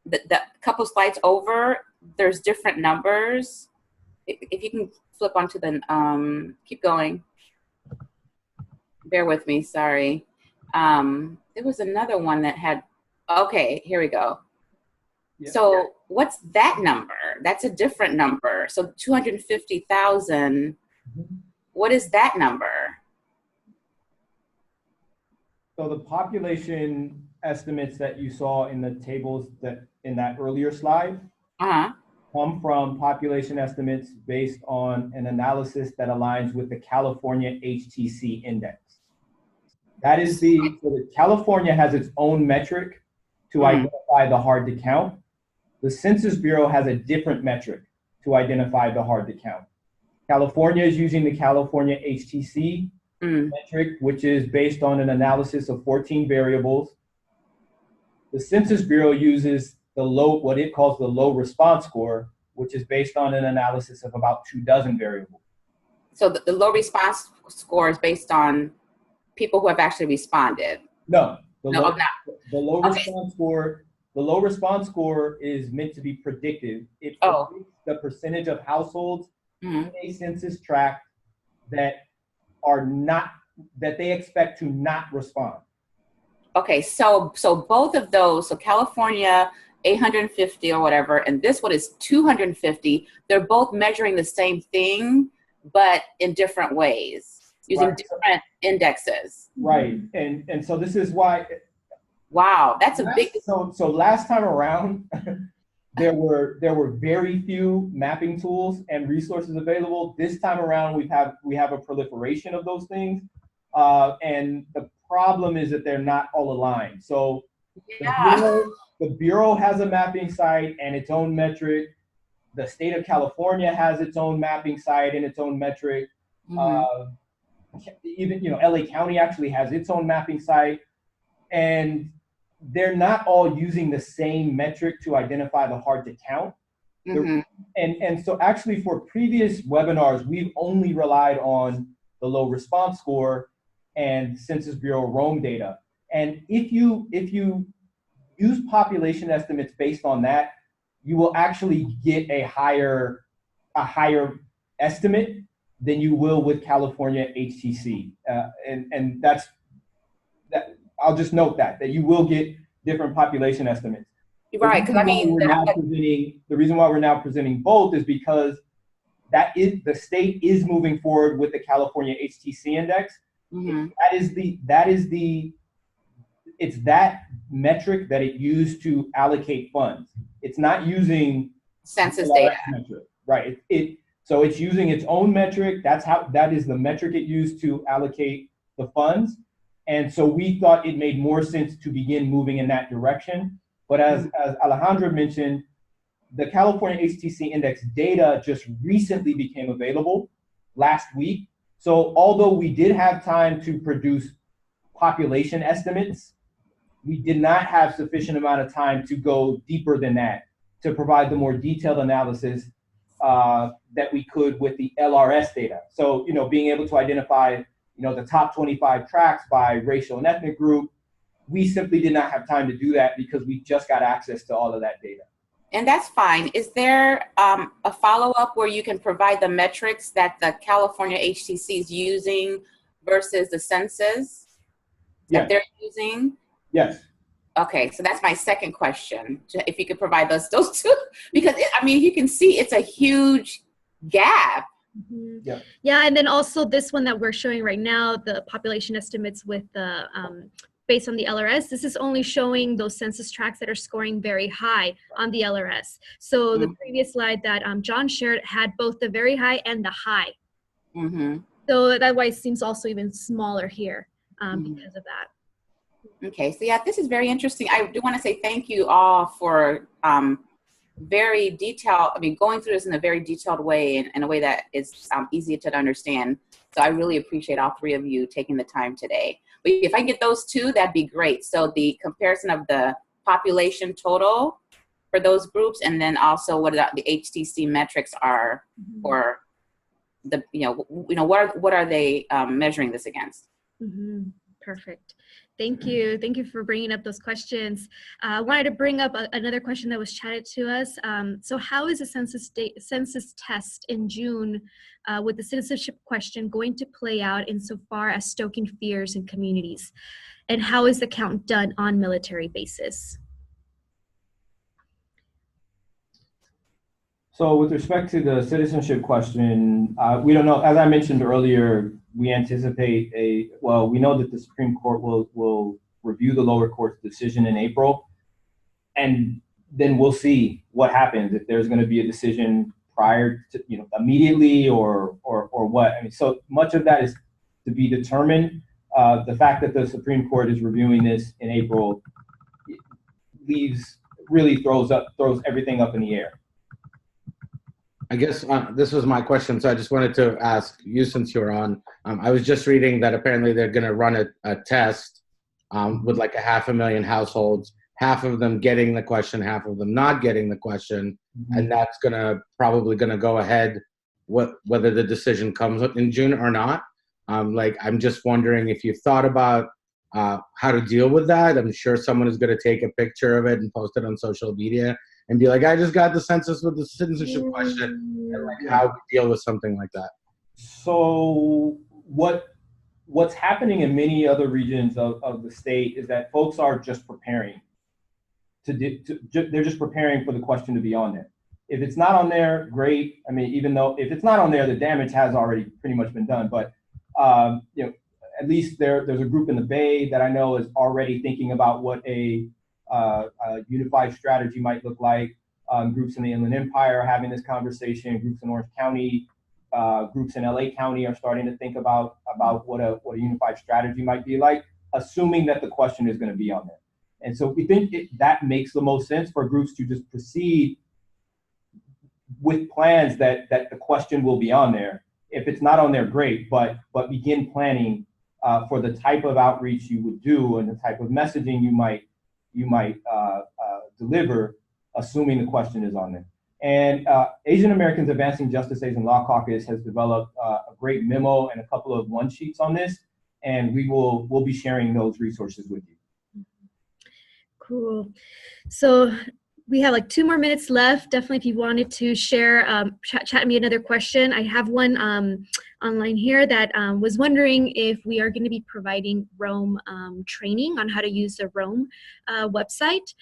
the couple slides over, there's different numbers. If you can flip onto the, keep going. Bear with me, sorry. There was another one that had, okay, here we go. Yeah. So what's that number? That's a different number. So 250,000, what is that number? So the population estimates that you saw in the tables in that earlier slide come from population estimates based on an analysis that aligns with the California HTC index. That is California has its own metric to identify the hard to count. The Census Bureau has a different metric to identify the hard to count. California is using the California HTC metric, which is based on an analysis of 14 variables. The Census Bureau uses what it calls the low response score, which is based on an analysis of about 24 variables. So the low response score is based on people who have actually responded? No, the low response score is meant to be predictive. It predicts the percentage of households in a census tract that they expect to not respond. Okay, so both of those, so California 850 or whatever, and this one is 250. They're both measuring the same thing, but in different ways, using different indexes. Right, and so this is why. Wow, that's a big. So last time around, there were very few mapping tools and resources available. This time around, we have a proliferation of those things, and the problem is that they're not all aligned. So the Bureau has a mapping site and its own metric. The state of California has its own mapping site and its own metric. Even LA County actually has its own mapping site, and they're not all using the same metric to identify the hard to count. And so actually for previous webinars, we've only relied on the low response score and Census Bureau Rome data. And if you use population estimates based on that, you will actually get a higher estimate than you will with California HTC. And that. I'll just note that you will get different population estimates. Right, because I mean, the reason why we're now presenting both is because the state is moving forward with the California HTC index. It's that metric that it used to allocate funds. It's not using census data. Metric, right? So it's using its own metric. That is the metric it used to allocate the funds. And so we thought it made more sense to begin moving in that direction. But as Alejandra mentioned, the California HTC index data just recently became available last week. So although we did have time to produce population estimates, we did not have sufficient amount of time to go deeper than that, to provide the more detailed analysis that we could with the LRS data. So, being able to identify the top 25 tracts by racial and ethnic group, we simply did not have time to do that because we just got access to all of that data. And that's fine. Is there a follow-up where you can provide the metrics that the California HTC is using versus the census that they're using? Yes. Okay, so that's my second question. If you could provide those two, because I mean, you can see it's a huge gap. Mm-hmm. Yeah. Yeah, and then also this one that we're showing right now, the population estimates with the based on the LRS, this is only showing those census tracts that are scoring very high on the LRS. So the previous slide that John shared had both the very high and the high. Mm-hmm. So that's why it seems also even smaller here because of that. Okay, so yeah, this is very interesting. I do want to say thank you all for very detailed, I mean, going through this in a very detailed way, in a way that is easy to understand. So I really appreciate all three of you taking the time today. But if I get those two, that'd be great. So the comparison of the population total for those groups, and then also what the HTC metrics are for the, what are they measuring this against? Perfect. Thank you. Thank you for bringing up those questions. I wanted to bring up another question that was chatted to us. So how is the census test in June with the citizenship question going to play out insofar as stoking fears in communities? And how is the count done on military bases? So with respect to the citizenship question, we don't know. As I mentioned earlier, we anticipate we know that the Supreme Court will review the lower court's decision in April, and then we'll see what happens, if there's going to be a decision prior to, immediately or what. I mean, so much of that is to be determined. The fact that the Supreme Court is reviewing this in April throws everything up in the air. I guess this was my question, so I just wanted to ask you, since you're on. I was just reading that apparently they're going to run a test with like 500,000 households, half of them getting the question, half of them not getting the question, and that's probably going to go ahead whether the decision comes in June or not. I'm just wondering if you've thought about how to deal with that. I'm sure someone is going to take a picture of it and post it on social media and be like, I just got the census with the citizenship question, and how we deal with something like that. So what's happening in many other regions of the state is that folks are just preparing. They're just preparing for the question to be on there. If it's not on there, great. I mean, even though if it's not on there, the damage has already pretty much been done. But at least there's a group in the Bay that I know is already thinking about what a unified strategy might look like. Groups in the Inland Empire are having this conversation. Groups in Orange County, groups in LA County are starting to think about what a unified strategy might be like, assuming that the question is going to be on there. And so we think that makes the most sense for groups to just proceed with plans that the question will be on there. If it's not on there, great, but begin planning for the type of outreach you would do and the type of messaging you might deliver, assuming the question is on there. And Asian Americans Advancing Justice, Asian Law Caucus has developed a great memo and a couple of one sheets on this, and we'll be sharing those resources with you. Cool. So we have like 2 more minutes left. Definitely, if you wanted to share, chat me another question. I have one online here that was wondering if we are going to be providing Rome training on how to use the Rome website.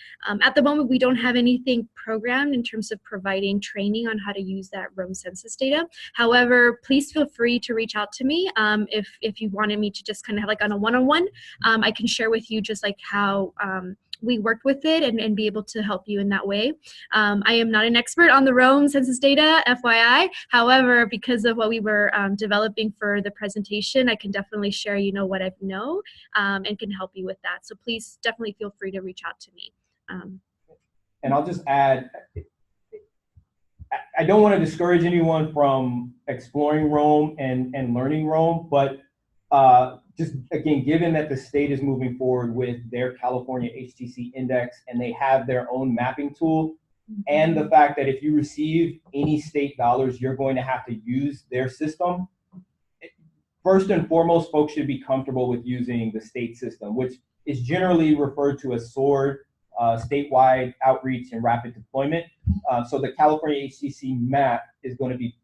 At the moment, we don't have anything programmed in terms of providing training on how to use that Rome census data. However, please feel free to reach out to me if you wanted me to just kind of have like on a one-on-one. I can share with you just like how we worked with it and be able to help you in that way. I am not an expert on the Rome census data, FYI. However, because of what we were developing for the presentation, I can definitely share, what I know and can help you with that. So please definitely feel free to reach out to me. And I'll just add, I don't want to discourage anyone from exploring Rome and learning Rome, but just again, given that the state is moving forward with their California HTC index and they have their own mapping tool, and the fact that if you receive any state dollars, you're going to have to use their system. First and foremost, folks should be comfortable with using the state system, which is generally referred to as SWORD, statewide outreach and rapid deployment. So the California HCC map is going to be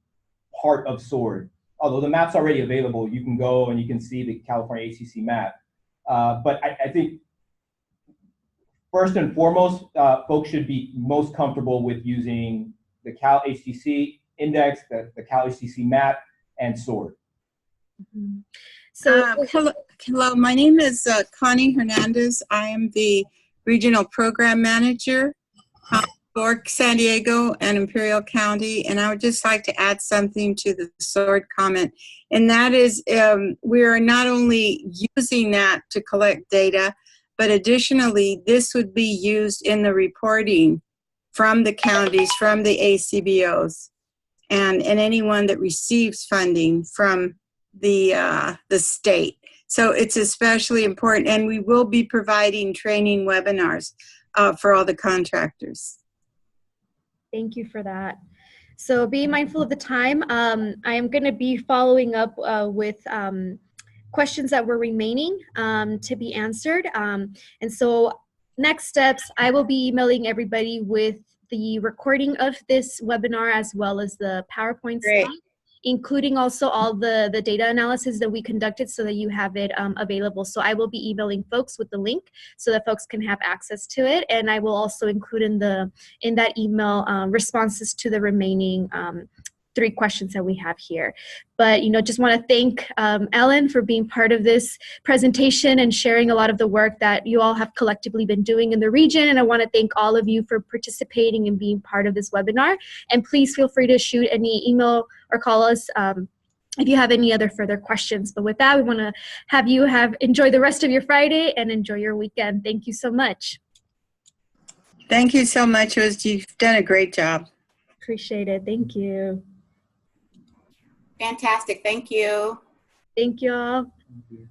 part of SWORD. Although the map's already available, you can go and you can see the California HCC map. But I think first and foremost, folks should be most comfortable with using the Cal HCC index, the Cal HCC map, and SWORD. Mm-hmm. So, hello, my name is Connie Hernandez. I am the Regional Program Manager for San Diego and Imperial County, and I would just like to add something to the SWORD comment, and that is we are not only using that to collect data, but additionally, this would be used in the reporting from the counties, from the ACBOs, and anyone that receives funding from the state. So it's especially important, and we will be providing training webinars for all the contractors. Thank you for that. So be mindful of the time. I am going to be following up with questions that were remaining to be answered. And so next steps, I will be emailing everybody with the recording of this webinar as well as the PowerPoint slide, including also all the data analysis that we conducted so that you have it available. So I will be emailing folks with the link so that folks can have access to it. And I will also include in that email responses to the remaining 3 questions that we have here. But, just want to thank Ellen for being part of this presentation and sharing a lot of the work that you all have collectively been doing in the region. And I want to thank all of you for participating and being part of this webinar. And please feel free to shoot any email or call us if you have any other further questions. But with that, we want to have you enjoy the rest of your Friday and enjoy your weekend. Thank you so much. Thank you so much. You've done a great job. Appreciate it. Thank you. Fantastic. Thank you. Thank you all. Thank you.